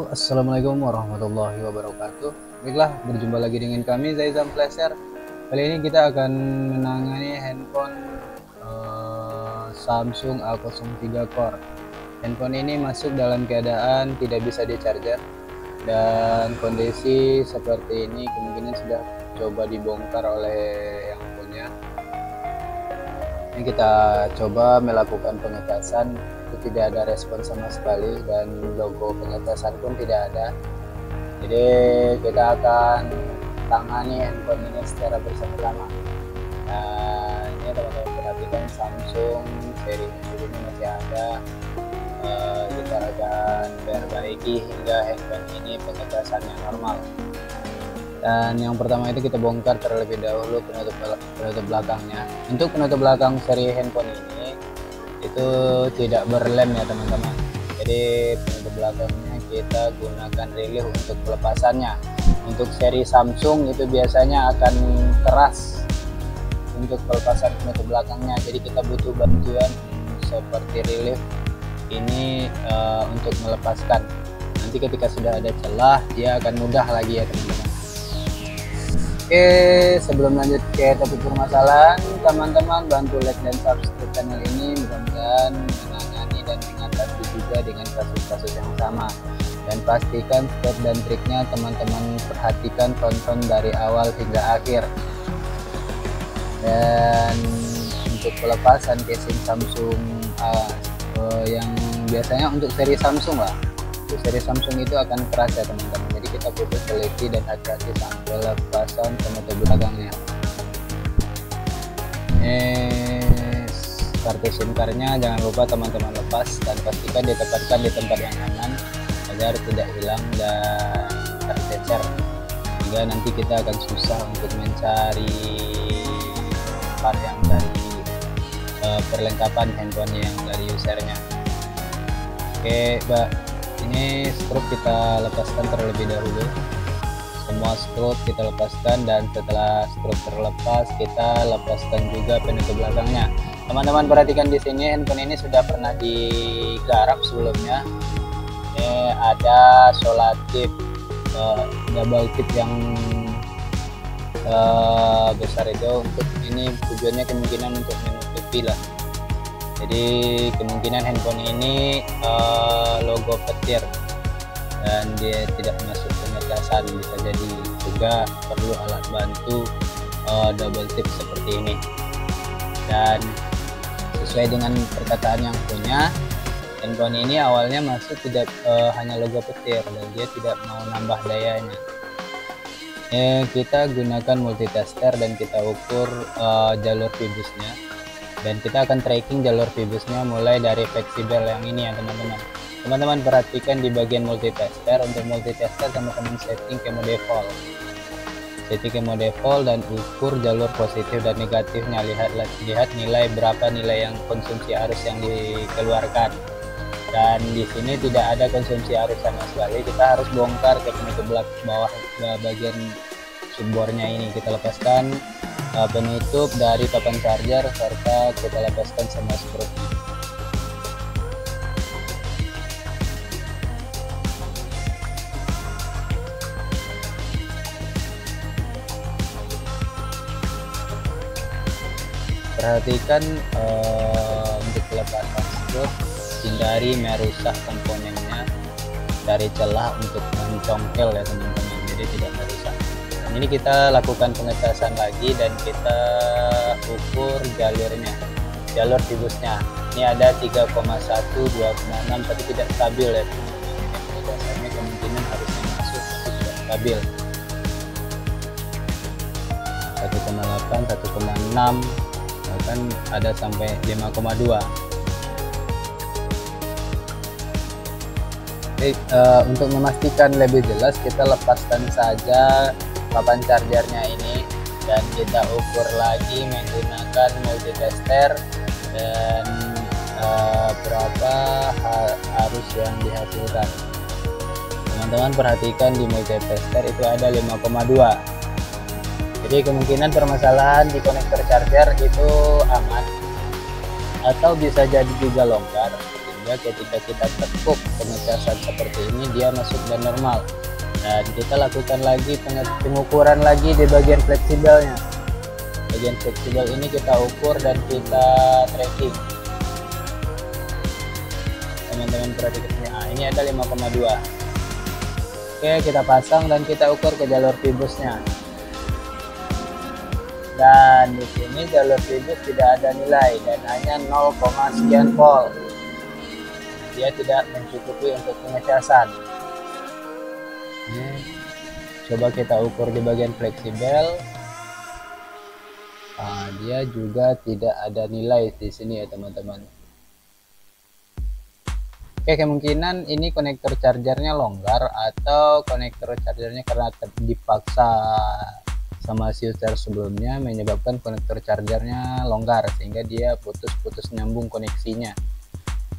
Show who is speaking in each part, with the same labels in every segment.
Speaker 1: Halo, assalamualaikum warahmatullahi wabarakatuh. Baiklah, berjumpa lagi dengan kami Zaizam Pleasure. Kali ini kita akan menangani handphone Samsung A03 Core. Handphone ini masuk dalam keadaan tidak bisa di charger dan kondisi seperti ini kemungkinan sudah coba dibongkar oleh yang punya. Ini kita coba melakukan pengecasan, itu tidak ada respon sama sekali dan logo pengecasan pun tidak ada. Jadi kita akan tangani handphone ini secara bersama-sama. Nah, ini teman-teman perhatikan Samsung seri ini masih ada. Kita akan perbaiki hingga handphone ini pengecasannya normal. Dan yang pertama itu kita bongkar terlebih dahulu penutup belakangnya. Untuk penutup belakang seri handphone ini itu tidak berlem ya teman-teman, jadi penutup belakangnya kita gunakan relief untuk pelepasannya. Untuk seri Samsung itu biasanya akan keras untuk pelepasan penutup belakangnya, jadi kita butuh bantuan seperti relief ini untuk melepaskan. Nanti ketika sudah ada celah dia akan mudah lagi ya teman-teman. Oke, sebelum lanjut ke topik permasalahan, teman-teman bantu like dan subscribe channel ini, mudah-mudahan menangani dan mengatasi juga dengan kasus-kasus yang sama. Dan pastikan step dan triknya teman-teman perhatikan, tonton dari awal hingga akhir. Dan untuk pelepasan casing Samsung yang biasanya untuk seri Samsung lah, untuk seri Samsung itu akan keras ya teman-teman, jadi kita butuh teliti dan hati-hati sampai lepasan penutup belakangnya. Kartu SIM cardnya jangan lupa teman-teman lepas dan pastikan ditempatkan di tempat yang aman agar tidak hilang dan tercecer, sehingga nanti kita akan susah untuk mencari part yang dari perlengkapan handphone yang dari usernya. Oke Mbak, ini skrup kita lepaskan terlebih dahulu. Semua skrup kita lepaskan dan setelah skrup terlepas kita lepaskan juga penutup belakangnya. Teman-teman perhatikan di sini, handphone ini sudah pernah digarap sebelumnya. Ini ada solatip double tip yang besar itu, untuk ini tujuannya kemungkinan untuk menutupi lah. Jadi kemungkinan handphone ini logo petir dan dia tidak masuk pengecasan, bisa jadi juga perlu alat bantu double tip seperti ini. Dan sesuai dengan perkataan yang punya, handphone ini awalnya masuk tidak hanya logo petir dan dia tidak mau nambah dayanya. Kita gunakan multitester dan kita ukur jalur fibusnya, dan kita akan tracking jalur fibusnya mulai dari fleksibel yang ini ya teman-teman. Teman-teman perhatikan di bagian multitester, untuk multitester teman-teman setting ke mode default, dan ukur jalur positif dan negatifnya. Lihat nilai berapa nilai yang konsumsi arus yang dikeluarkan, dan di sini tidak ada konsumsi arus sama sekali. Kita harus bongkar ke penutup bawah bagian subbornya ini. Kita lepaskan penutup dari papan charger serta kita lepaskan semua skrup. Perhatikan untuk pelepasan skrup, hindari merusak komponennya dari celah untuk mencongkel ya teman-teman, jadi tidak merusak. Dan ini kita lakukan pengecasan lagi dan kita ukur jalurnya, jalur fibusnya. Ini ada 3,1, 2,6 tapi tidak stabil ya teman-teman. Pengecasannya kemungkinan harusnya masuk tapi tidak stabil. 1,8, 1,6, bahkan ada sampai 5,2. Untuk memastikan lebih jelas, kita lepaskan saja papan chargernya ini dan kita ukur lagi menggunakan multitester dan berapa arus yang dihasilkan. Teman-teman perhatikan di multitester itu ada 5,2. Jadi kemungkinan permasalahan di konektor charger itu aman, atau bisa jadi juga longgar, sehingga ketika kita tekuk pengecasan seperti ini dia masuk dan normal. Dan kita lakukan lagi pengukuran lagi di bagian fleksibelnya. Bagian fleksibel ini kita ukur dan kita tracking. Teman-teman perhatikan ini ada 5,2. Oke, kita pasang dan kita ukur ke jalur fibusnya. Dan di sini jalur fibus tidak ada nilai dan hanya 0, sekian volt. Dia tidak mencukupi untuk pengecasan. Coba kita ukur di bagian fleksibel. Dia juga tidak ada nilai di sini ya teman-teman. Oke, kemungkinan ini konektor chargernya longgar atau konektor chargernya karena dipaksa sama shifter sebelumnya menyebabkan konektor chargernya longgar sehingga dia putus-putus nyambung koneksinya.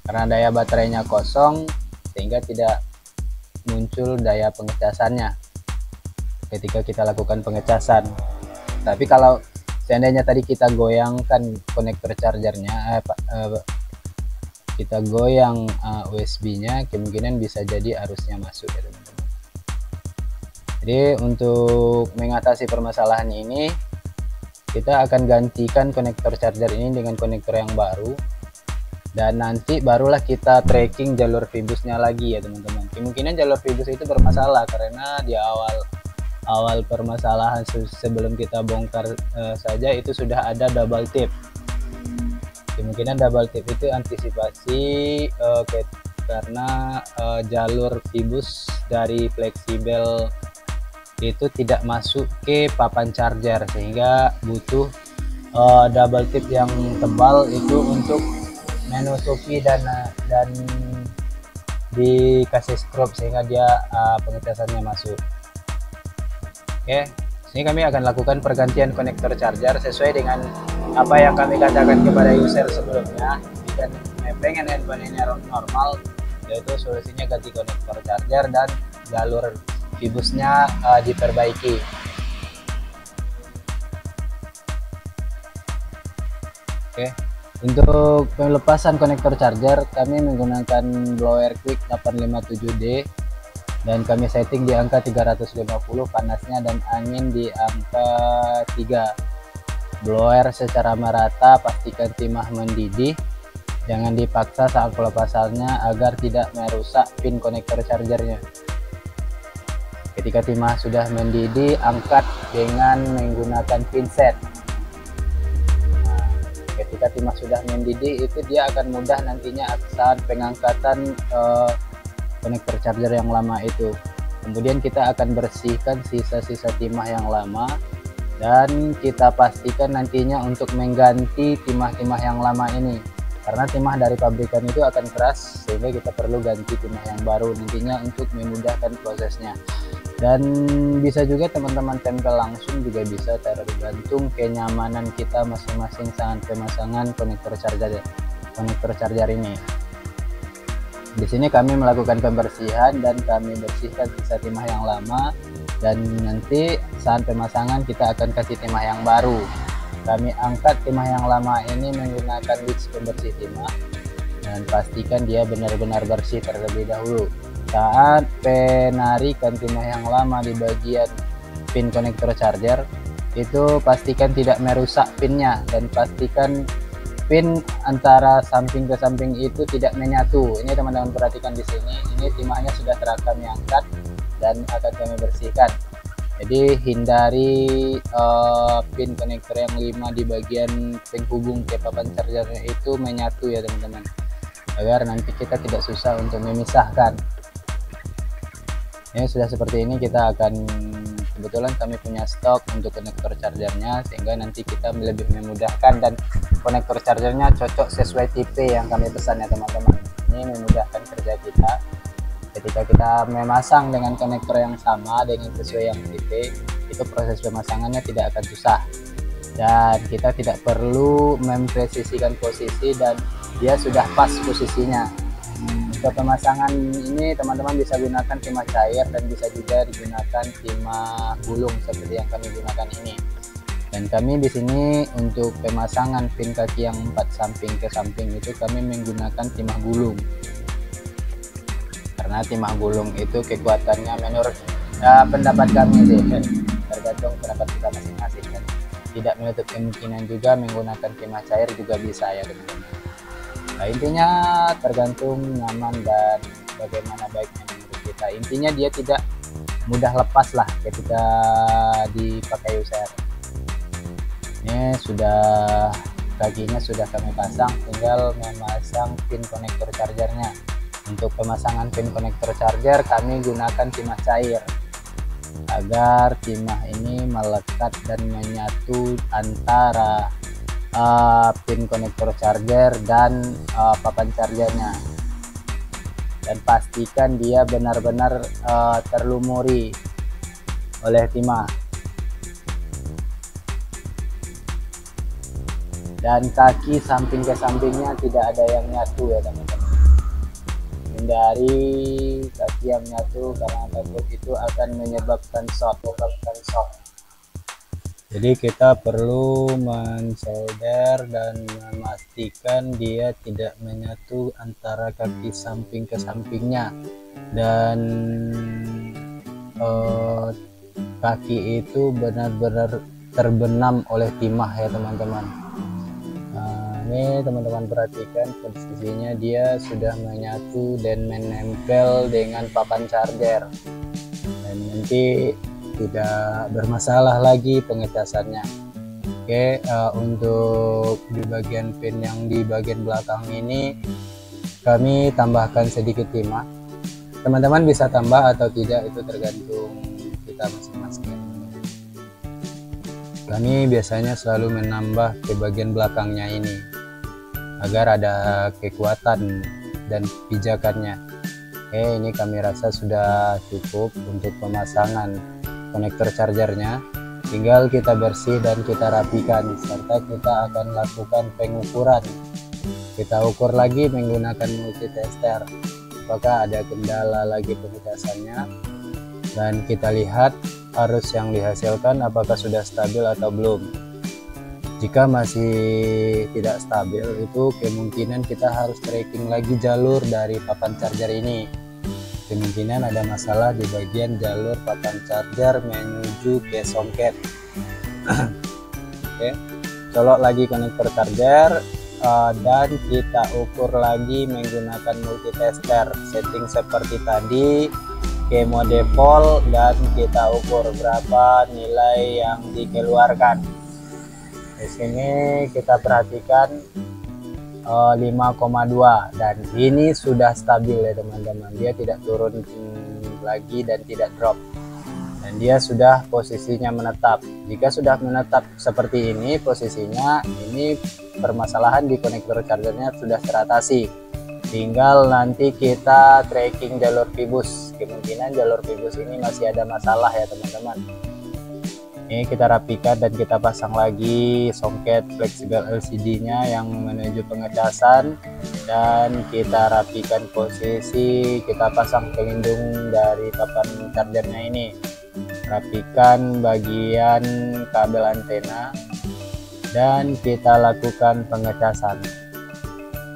Speaker 1: Karena daya baterainya kosong sehingga tidak muncul daya pengecasannya ketika kita lakukan pengecasan. Tapi kalau seandainya tadi kita goyangkan konektor chargernya, kita goyang USB-nya, kemungkinan bisa jadi arusnya masuk ya teman-teman. Jadi untuk mengatasi permasalahan ini, kita akan gantikan konektor charger ini dengan konektor yang baru, dan nanti barulah kita tracking jalur fibusnya lagi ya teman-teman. Kemungkinan jalur fibus itu bermasalah karena di awal permasalahan sebelum kita bongkar saja itu sudah ada double tip. Kemungkinan double tip itu antisipasi karena jalur fibus dari fleksibel itu tidak masuk ke papan charger sehingga butuh double tip yang tebal itu untuk menutupi dan dikasih skrup sehingga dia pengecasannya masuk. Oke, sini kami akan lakukan pergantian konektor charger sesuai dengan apa yang kami katakan kepada user sebelumnya. Jika pengen handphone ini normal, yaitu solusinya ganti konektor charger dan jalur fibusnya diperbaiki. Oke, untuk pelepasan konektor charger kami menggunakan blower quick 857D dan kami setting di angka 350 panasnya dan angin di angka 3. Blower secara merata, pastikan timah mendidih, jangan dipaksa saat pelepasannya agar tidak merusak pin konektor chargernya. Ketika timah sudah mendidih, angkat dengan menggunakan pinset. Ketika timah sudah mendidih itu dia akan mudah nantinya saat pengangkatan konektor charger yang lama itu. Kemudian kita akan bersihkan sisa-sisa timah yang lama dan kita pastikan nantinya untuk mengganti timah-timah yang lama ini, karena timah dari pabrikan itu akan keras sehingga kita perlu ganti timah yang baru nantinya untuk memudahkan prosesnya. Dan bisa juga teman-teman tempel langsung juga bisa, tergantung kenyamanan kita masing-masing saat pemasangan konektor charger ini. Di sini kami melakukan pembersihan dan kami bersihkan sisa timah yang lama, dan nanti saat pemasangan kita akan kasih timah yang baru. Kami angkat timah yang lama ini menggunakan wicks pembersih timah dan pastikan dia benar-benar bersih terlebih dahulu. Saat penarikan timah yang lama di bagian pin konektor charger itu pastikan tidak merusak pinnya dan pastikan pin antara samping ke samping itu tidak menyatu. Ini teman-teman perhatikan di sini, ini timahnya sudah kami angkat dan akan kami bersihkan. Jadi hindari pin konektor yang 5 di bagian penghubung ke papan chargernya itu menyatu ya teman-teman, agar nanti kita tidak susah untuk memisahkan. Ini sudah seperti ini, kita akan kebetulan kami punya stok untuk konektor chargernya sehingga nanti kita lebih memudahkan dan konektor chargernya cocok sesuai tipe yang kami pesan ya teman-teman. Ini memudahkan kerja kita ketika kita memasang dengan konektor yang sama dengan sesuai yang tipe, itu proses pemasangannya tidak akan susah dan kita tidak perlu mempresisikan posisi dan dia sudah pas posisinya. Untuk pemasangan ini teman-teman bisa gunakan timah cair dan bisa juga digunakan timah gulung seperti yang kami gunakan ini. Dan kami di sini untuk pemasangan pin kaki yang 4 samping ke samping itu kami menggunakan timah gulung. Karena timah gulung itu kekuatannya menurut pendapat kami sih, tergantung pendapat kita masing-masing kan. Tidak menutup kemungkinan juga menggunakan timah cair juga bisa ya teman-teman. Nah, intinya tergantung nyaman dan bagaimana baiknya menurut kita. Intinya dia tidak mudah lepas lah ketika dipakai user. Ini sudah kakinya sudah kami pasang, tinggal memasang pin konektor chargernya. Untuk pemasangan pin konektor charger kami gunakan timah cair agar timah ini melekat dan menyatu antara pin konektor charger dan papan chargernya, dan pastikan dia benar-benar terlumuri oleh timah. Dan kaki samping ke sampingnya tidak ada yang nyatu ya teman-teman. Hindari kaki yang nyatu karena takut itu akan menyebabkan shock. Jadi kita perlu mensolder dan memastikan dia tidak menyatu antara kaki samping ke sampingnya, dan kaki itu benar-benar terbenam oleh timah ya teman-teman. Ini teman-teman perhatikan posisinya, dia sudah menyatu dan menempel dengan papan charger, dan nanti tidak bermasalah lagi pengecasannya. Oke, untuk di bagian pin yang di bagian belakang ini kami tambahkan sedikit timah. Teman-teman bisa tambah atau tidak, itu tergantung kita masing-masing. Kami biasanya selalu menambah ke bagian belakangnya ini agar ada kekuatan dan pijakannya. Oke, ini kami rasa sudah cukup untuk pemasangan konektor chargernya. Tinggal kita bersih dan kita rapikan, serta kita akan lakukan pengukuran. Kita ukur lagi menggunakan multitester apakah ada kendala lagi pengecasannya, dan kita lihat arus yang dihasilkan apakah sudah stabil atau belum. Jika masih tidak stabil, itu kemungkinan kita harus tracking lagi jalur dari papan charger ini. Kemungkinan ada masalah di bagian jalur papan charger menuju ke soket. Oke, colok lagi konektor charger dan kita ukur lagi menggunakan multitester. Setting seperti tadi, ke mode default, dan kita ukur berapa nilai yang dikeluarkan. Di sini kita perhatikan 5,2, dan ini sudah stabil ya teman-teman. Dia tidak turun lagi dan tidak drop, dan dia sudah posisinya menetap. Jika sudah menetap seperti ini posisinya, ini permasalahan di konektor chargernya sudah teratasi. Tinggal nanti kita tracking jalur fibus. Kemungkinan jalur fibus ini masih ada masalah ya teman-teman. Ini kita rapikan dan kita pasang lagi soket fleksibel LCD-nya yang menuju pengecasan, dan kita rapikan posisi, kita pasang pelindung dari papan chargernya ini. Rapikan bagian kabel antena dan kita lakukan pengecasan.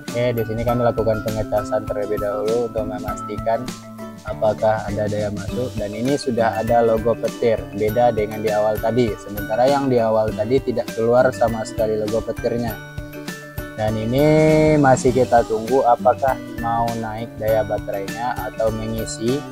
Speaker 1: Oke, di sini kami lakukan pengecasan terlebih dahulu untuk memastikan apakah ada daya masuk, dan ini sudah ada logo petir, beda dengan di awal tadi. Sementara yang di awal tadi tidak keluar sama sekali logo petirnya. Dan ini masih kita tunggu apakah mau naik daya baterainya atau mengisi.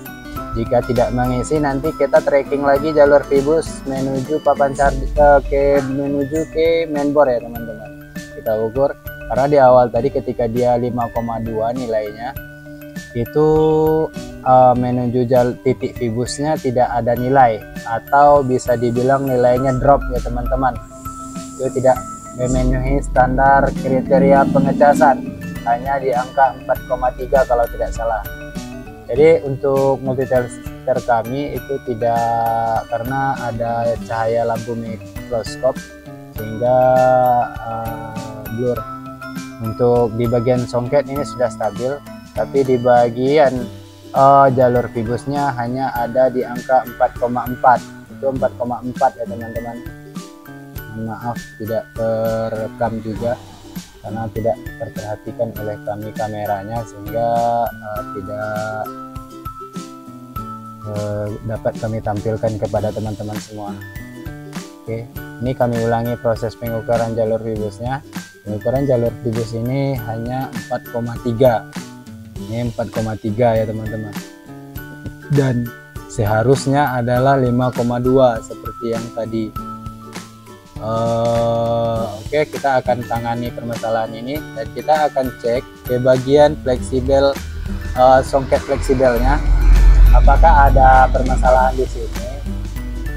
Speaker 1: Jika tidak mengisi, nanti kita tracking lagi jalur fibus menuju papan charger menuju ke mainboard ya teman-teman. Kita ukur, karena di awal tadi ketika dia 5,2 nilainya, itu menuju titik fibusnya tidak ada nilai, atau bisa dibilang nilainya drop ya teman-teman. Itu tidak memenuhi standar kriteria pengecasan, hanya di angka 4,3 kalau tidak salah. Jadi untuk multitester kami itu tidak, karena ada cahaya lampu mikroskop sehingga blur. Untuk di bagian songket ini sudah stabil, tapi di bagian jalur fibusnya hanya ada di angka 4,4. Itu 4,4 ya teman-teman. mohon maaf tidak terekam juga karena tidak terperhatikan oleh kami kameranya, sehingga tidak dapat kami tampilkan kepada teman-teman semua. Oke, ini kami ulangi proses pengukuran jalur fibusnya. Pengukuran jalur fibus ini hanya 4,3. Ini 4,3 ya teman-teman. Dan seharusnya adalah 5,2 seperti yang tadi. Oke, kita akan tangani permasalahan ini dan kita akan cek ke bagian fleksibel, songket fleksibelnya, apakah ada permasalahan di sini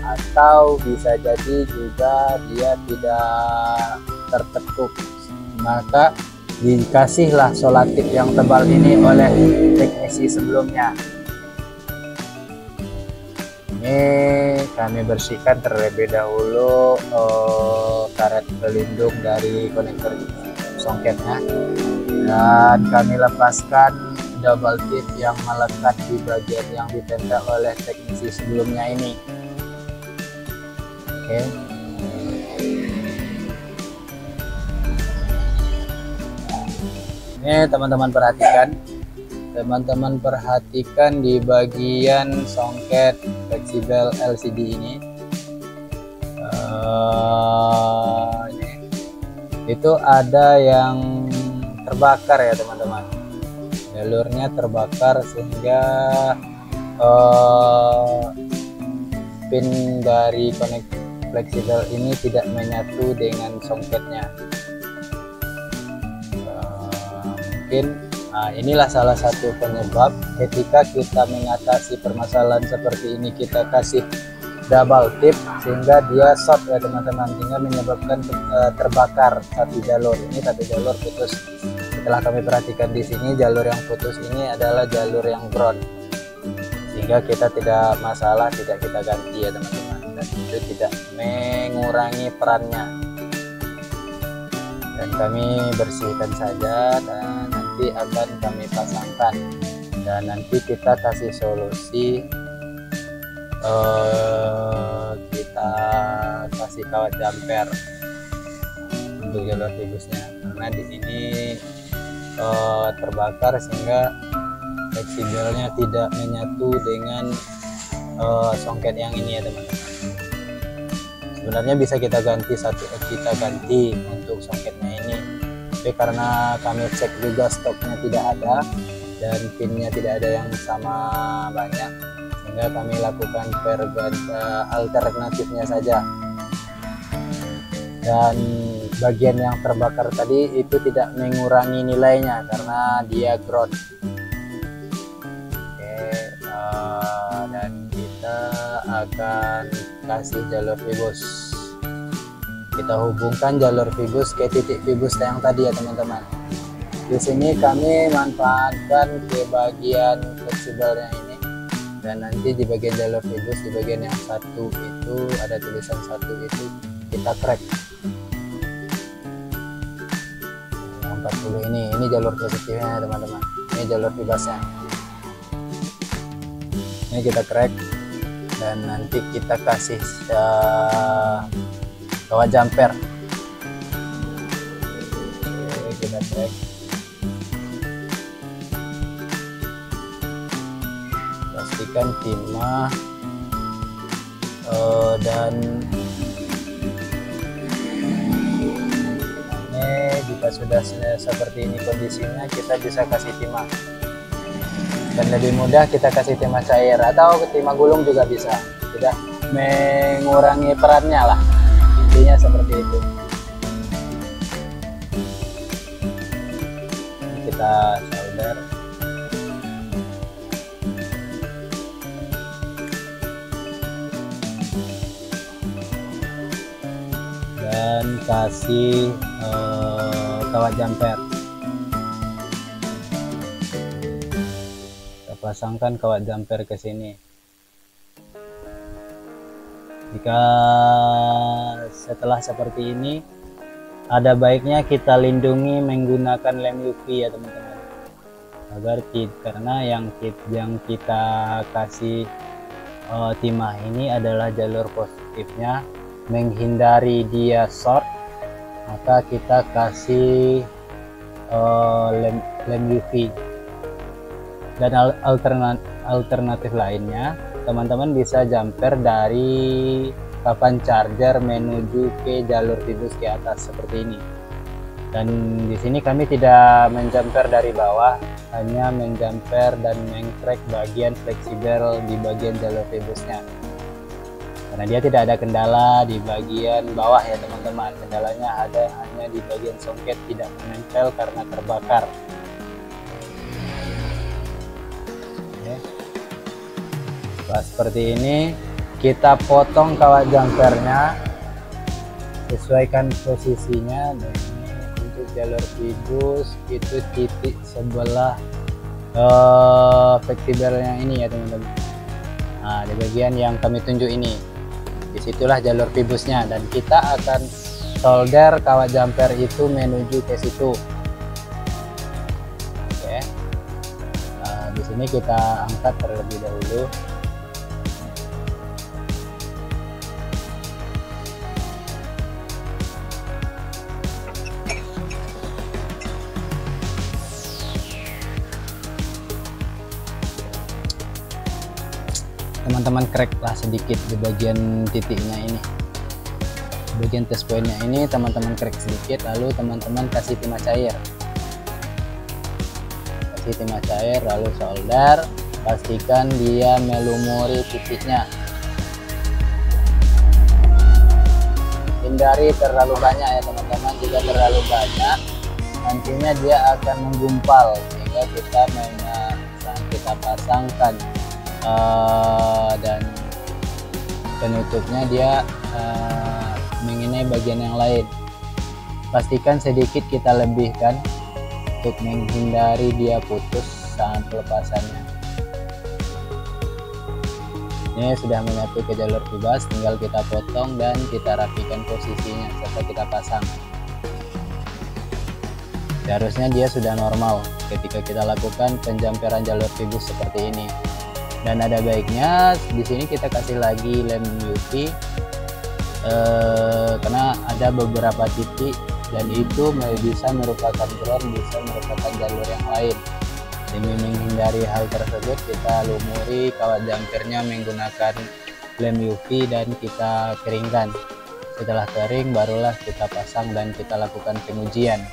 Speaker 1: atau bisa jadi juga dia tidak tertekuk. Maka dikasihlah solatif yang tebal ini oleh teknisi sebelumnya. Ini kami bersihkan terlebih dahulu karet pelindung dari konektor songketnya, dan kami lepaskan double tip yang melekat di bagian yang ditempel oleh teknisi sebelumnya ini. Oke. Ini teman-teman perhatikan di bagian songket fleksibel LCD ini. Itu ada yang terbakar ya teman-teman, jalurnya terbakar sehingga pin dari konektor fleksibel ini tidak menyatu dengan songketnya. Nah, inilah salah satu penyebab ketika kita mengatasi permasalahan seperti ini, kita kasih double tip sehingga dia short ya teman-teman, sehingga menyebabkan terbakar satu jalur. Ini satu jalur putus. Setelah kami perhatikan di sini, jalur yang putus ini adalah jalur yang ground, sehingga kita tidak masalah, tidak kita ganti ya teman-teman, dan itu tidak mengurangi perannya. Dan kami bersihkan saja dan nanti akan kami pasangkan, dan nanti kita kasih solusi, kita kasih kawat jumper untuk jalur fibusnya, karena di sini terbakar sehingga fleksibelnya tidak menyatu dengan songket yang ini ya teman-teman. Sebenarnya bisa kita ganti untuk songketnya ini, tapi karena kami cek juga stoknya tidak ada dan pinnya tidak ada yang sama banyak, sehingga kami lakukan alternatifnya saja. Dan bagian yang terbakar tadi itu tidak mengurangi nilainya karena dia ground. Oke, dan kita akan kasih jalur fibus. Kita hubungkan jalur fibus ke titik fibus yang tadi ya teman-teman. Di sini kami manfaatkan ke bagian fleksibelnya ini, dan nanti di bagian jalur fibus, di bagian yang satu itu ada tulisan satu itu kita crack. Yang 40 ini jalur positifnya teman-teman. Ini jalur fibusnya. Ini kita crack dan nanti kita kasih kawat jumper. Oke, kita cek. Pastikan timah dan ini jika sudah seperti ini kondisinya, kita bisa kasih timah, dan lebih mudah kita kasih timah cair atau timah gulung juga bisa, tidak mengurangi perannya lah, intinya seperti itu. Ini kita solder. Dan kasih kawat jumper. Kita pasangkan kawat jumper ke sini. Jika setelah seperti ini, ada baiknya kita lindungi menggunakan lem UV ya teman-teman, agar karena yang kita kasih timah ini adalah jalur positifnya, menghindari dia short, maka kita kasih lem UV. Dan alternatif lainnya, teman-teman bisa jumper dari papan charger menuju ke jalur tibus ke atas seperti ini. Dan di sini kami tidak menjumper dari bawah, hanya menjumper dan mengcrack bagian fleksibel di bagian jalur tibusnya. Karena dia tidak ada kendala di bagian bawah ya teman-teman, kendalanya ada hanya di bagian songket tidak menempel karena terbakar. Oke. Setelah seperti ini, kita potong kawat jumpernya, sesuaikan posisinya. Dan untuk jalur tibus itu titik sebelah fleksibelnya ini ya teman-teman. Nah, di bagian yang kami tunjuk ini, disitulah jalur tibusnya, dan kita akan solder kawat jumper itu menuju ke situ. Oke. Nah, di sini kita angkat terlebih dahulu. Teman-teman cracklah sedikit di bagian titiknya ini, bagian test pointnya ini teman-teman crack sedikit, lalu teman-teman kasih timah cair, lalu solder, pastikan dia melumuri titiknya, hindari terlalu banyak ya teman-teman. Jika terlalu banyak nantinya dia akan menggumpal, sehingga kita pasangkan dan penutupnya dia mengenai bagian yang lain. Pastikan sedikit kita lebihkan untuk menghindari dia putus saat pelepasannya. Ini sudah menyatu ke jalur tubas, tinggal kita potong dan kita rapikan posisinya serta kita pasang. Seharusnya dia sudah normal ketika kita lakukan penjamperan jalur tubus seperti ini. Dan ada baiknya di sini kita kasih lagi lem UV karena ada beberapa titik dan itu bisa merupakan ground, bisa merupakan jalur yang lain. Demi menghindari hal tersebut, kita lumuri kawat jumpernya menggunakan lem UV dan kita keringkan. Setelah kering barulah kita pasang dan kita lakukan pengujian.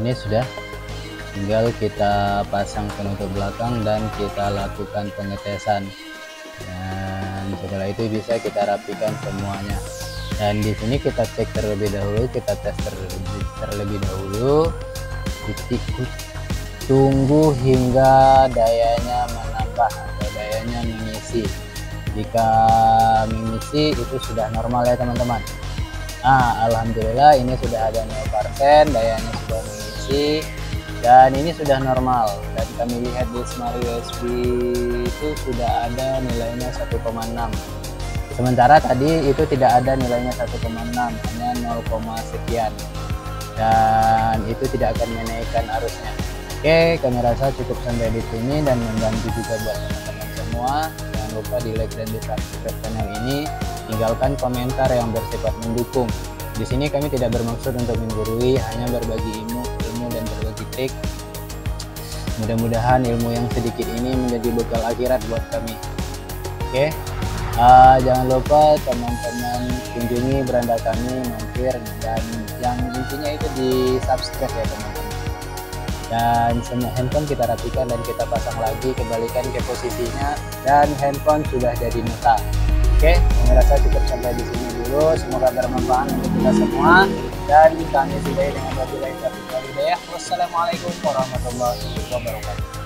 Speaker 1: Ini sudah, tinggal kita pasang penutup belakang dan kita lakukan pengetesan, dan setelah itu bisa kita rapikan semuanya. Dan di sini kita cek terlebih dahulu, kita tes terlebih dahulu, tunggu hingga dayanya menambah atau dayanya mengisi. Jika mengisi itu sudah normal ya teman-teman. Nah, alhamdulillah ini sudah ada 0%, dayanya sudah mengisi dan ini sudah normal. Dan kami lihat di Smart USB itu sudah ada nilainya 1,6. Sementara tadi itu tidak ada nilainya 1,6, hanya 0, sekian. Dan itu tidak akan menaikkan arusnya. Oke, kami rasa cukup sampai di sini dan membantu juga buat teman-teman semua. Jangan lupa di like dan di subscribe channel ini. Tinggalkan komentar yang bersifat mendukung. Di sini kami tidak bermaksud untuk menggurui, hanya berbagi ilmu dan berbagi trik. Mudah-mudahan ilmu yang sedikit ini menjadi bekal akhirat buat kami. Oke, jangan lupa teman-teman kunjungi beranda kami, mampir, dan yang intinya itu di subscribe ya teman-teman. Dan semua handphone kita rapikan dan kita pasang lagi, kembalikan ke posisinya, dan handphone sudah jadi neta. Oke, saya rasa cukup sampai di sini dulu. Semoga bermanfaat untuk kita semua. Dan kami sudahi dengan wabillahi taufiq wal hidayah. Wassalamualaikum warahmatullahi wabarakatuh.